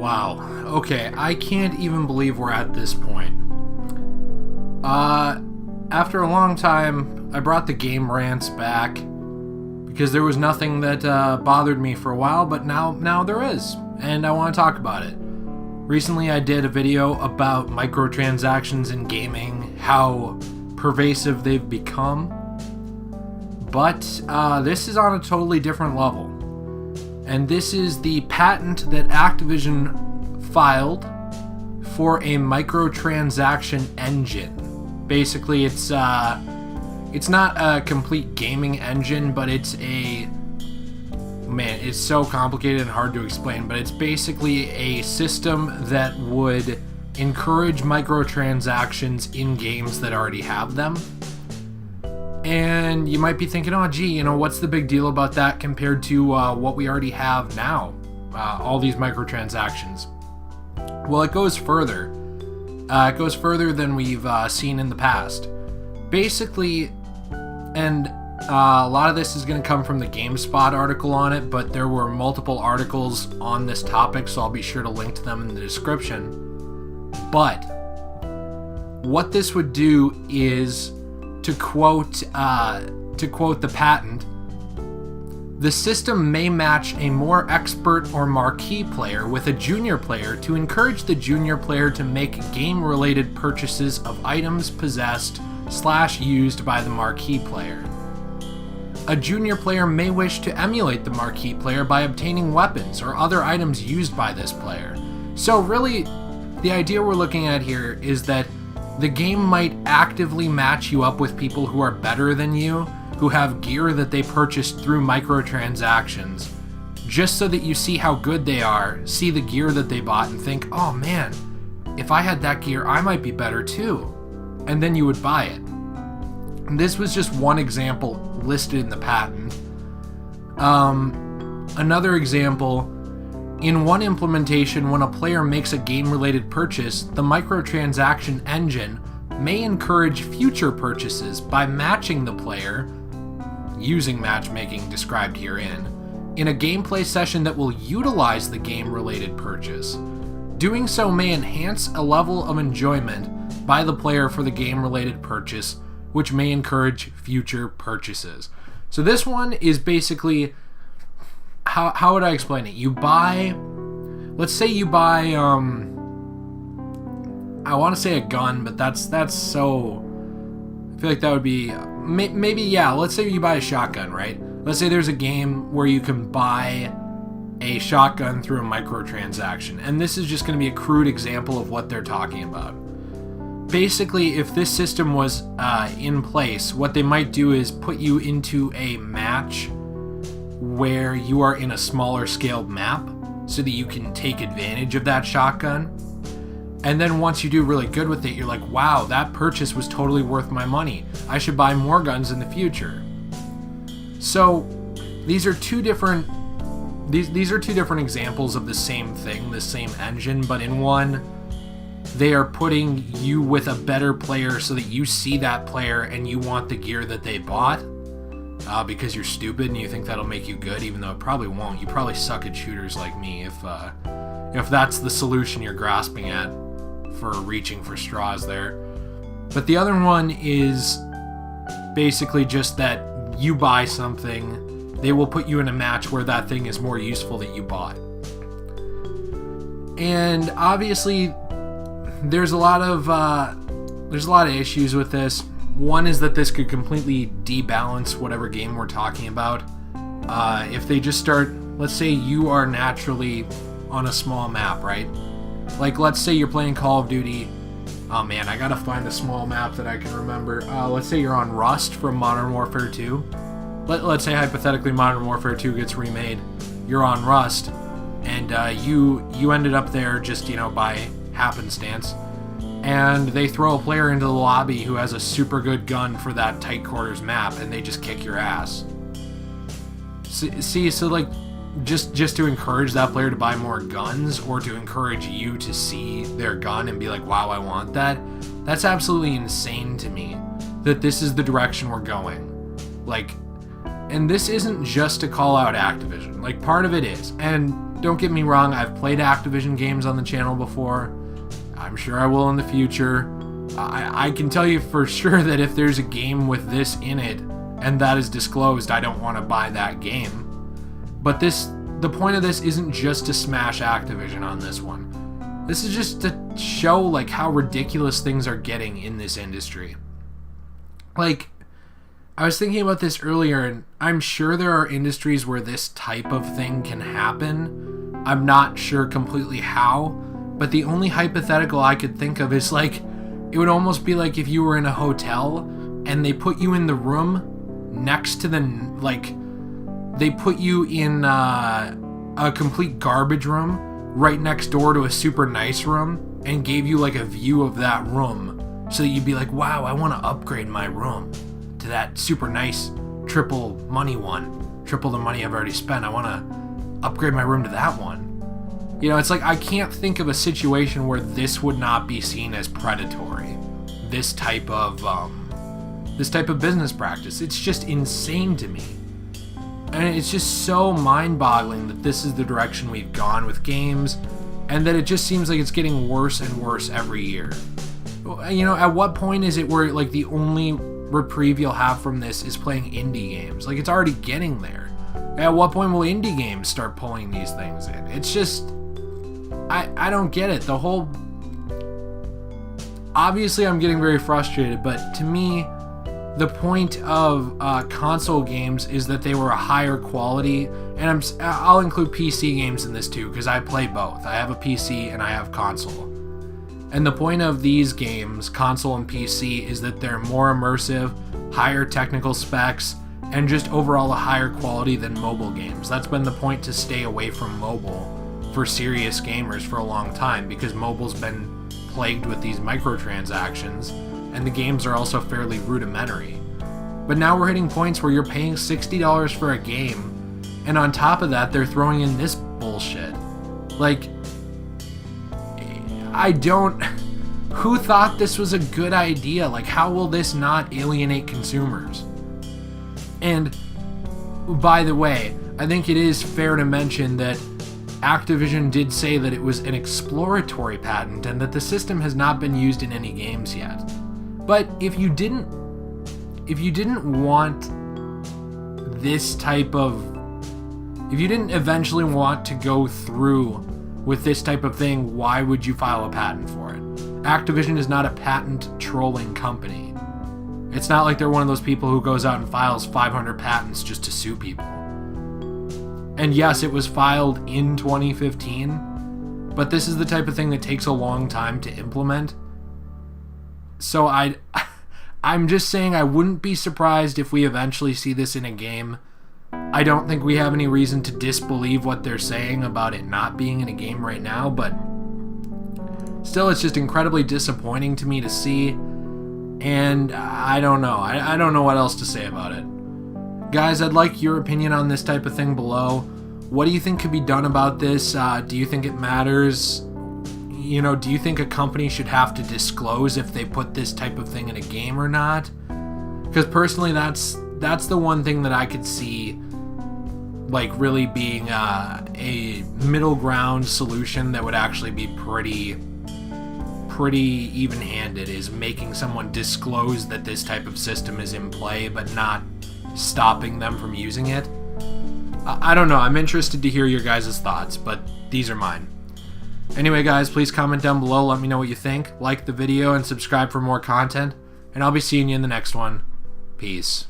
Wow. Okay, I can't even believe we're at this point. After a long time, I brought the game rants back because there was nothing that bothered me for a while, but now there is, and I want to talk about it. Recently, I did a video about microtransactions in gaming, how pervasive they've become, but this is on a totally different level. And this is the patent that Activision filed for a microtransaction engine. Basically, it's not a complete gaming engine, but it's so complicated and hard to explain, but it's basically a system that would encourage microtransactions in games that already have them. And you might be thinking, oh gee, what's the big deal about that compared to what we already have now, all these microtransactions? Well, it goes further. It goes further than we've seen in the past. Basically, and a lot of this is going to come from the GameSpot article on it, but there were multiple articles on this topic, so I'll be sure to link to them in the description. But what this would do is, to quote the patent, the system may match a more expert or marquee player with a junior player to encourage the junior player to make game-related purchases of items possessed/used by the marquee player. A junior player may wish to emulate the marquee player by obtaining weapons or other items used by this player. So really, the idea we're looking at here is that the game might actively match you up with people who are better than you, who have gear that they purchased through microtransactions, just so that you see how good they are, see the gear that they bought, and think, oh man, if I had that gear, I might be better too. And then you would buy it. And this was just one example listed in the patent. Another example, in one implementation, when a player makes a game-related purchase, the microtransaction engine may encourage future purchases by matching the player, using matchmaking described herein, in a gameplay session that will utilize the game-related purchase. Doing so may enhance a level of enjoyment by the player for the game-related purchase, which may encourage future purchases. So this one is basically, how would I explain it? Let's say you buy, I want to say a gun, but that's so, I feel like that would be, maybe, yeah, let's say you buy a shotgun, right? Let's say there's a game where you can buy a shotgun through a microtransaction, and this is just going to be a crude example of what they're talking about. Basically, if this system was in place, what they might do is put you into a match where you are in a smaller scaled map so that you can take advantage of that shotgun. And then once you do really good with it, you're like, wow, that purchase was totally worth my money. I should buy more guns in the future. So these are two different examples of the same thing, the same engine, but in one, they are putting you with a better player so that you see that player and you want the gear that they bought because you're stupid and you think that'll make you good, even though it probably won't. You probably suck at shooters like me if that's the solution you're grasping at for reaching for straws there. But the other one is basically just that you buy something, they will put you in a match where that thing is more useful that you bought. And obviously, there's a lot of issues with this. One is that this could completely debalance whatever game we're talking about. If they just start, let's say you are naturally on a small map, right? Like, let's say you're playing Call of Duty. Oh man, I gotta find a small map that I can remember. Let's say you're on Rust from Modern Warfare 2. Let's say hypothetically Modern Warfare 2 gets remade. You're on Rust, and you ended up there just, by happenstance, and they throw a player into the lobby who has a super good gun for that tight quarters map, and they just kick your ass. So like, just to encourage that player to buy more guns, or to encourage you to see their gun and be like, wow, I want that, that's absolutely insane to me that this is the direction we're going. Like, and this isn't just to call out Activision. Like, part of it is, and don't get me wrong, I've played Activision games on the channel before. I'm sure I will in the future. I can tell you for sure that if there's a game with this in it and that is disclosed, I don't want to buy that game. But the point of this isn't just to smash Activision on this one. This is just to show like how ridiculous things are getting in this industry. Like, I was thinking about this earlier, and I'm sure there are industries where this type of thing can happen. I'm not sure completely how, but the only hypothetical I could think of is like, it would almost be like if you were in a hotel and they put you in the room next to the, like, they put you in a complete garbage room right next door to a super nice room and gave you like a view of that room so that you'd be like, wow, I want to upgrade my room to that super nice triple the money I've already spent. I want to upgrade my room to that one. You know, it's like, I can't think of a situation where this would not be seen as predatory. This type of business practice. It's just insane to me. And it's just so mind-boggling that this is the direction we've gone with games, and that it just seems like it's getting worse and worse every year. You know, at what point is it where like the only reprieve you'll have from this is playing indie games? Like, it's already getting there. At what point will indie games start pulling these things in? It's just, I don't get it. The whole, obviously I'm getting very frustrated, but to me, the point of console games is that they were a higher quality, and I'll include PC games in this too, because I play both. I have a PC and I have console. And the point of these games, console and PC, is that they're more immersive, higher technical specs, and just overall a higher quality than mobile games. That's been the point to stay away from mobile for serious gamers for a long time, because mobile's been plagued with these microtransactions, and the games are also fairly rudimentary. But now we're hitting points where you're paying $60 for a game, and on top of that, they're throwing in this bullshit. Like, who thought this was a good idea? Like, how will this not alienate consumers? And, by the way, I think it is fair to mention that Activision did say that it was an exploratory patent and that the system has not been used in any games yet. But if you didn't eventually want to go through with this type of thing, why would you file a patent for it? Activision is not a patent trolling company. It's not like they're one of those people who goes out and files 500 patents just to sue people. And yes, it was filed in 2015, but this is the type of thing that takes a long time to implement. So I'm just saying I wouldn't be surprised if we eventually see this in a game. I don't think we have any reason to disbelieve what they're saying about it not being in a game right now, but still, it's just incredibly disappointing to me to see, and I don't know. I don't know what else to say about it. Guys, I'd like your opinion on this type of thing below. What do you think could be done about this? Do you think it matters? You know, do you think a company should have to disclose if they put this type of thing in a game or not? Because personally, that's the one thing that I could see like really being a middle ground solution that would actually be pretty even-handed, is making someone disclose that this type of system is in play but not stopping them from using it. I don't know. I'm interested to hear your guys' thoughts, but these are mine. Anyway, guys, please comment down below. Let me know what you think. Like the video and subscribe for more content. And I'll be seeing you in the next one. Peace.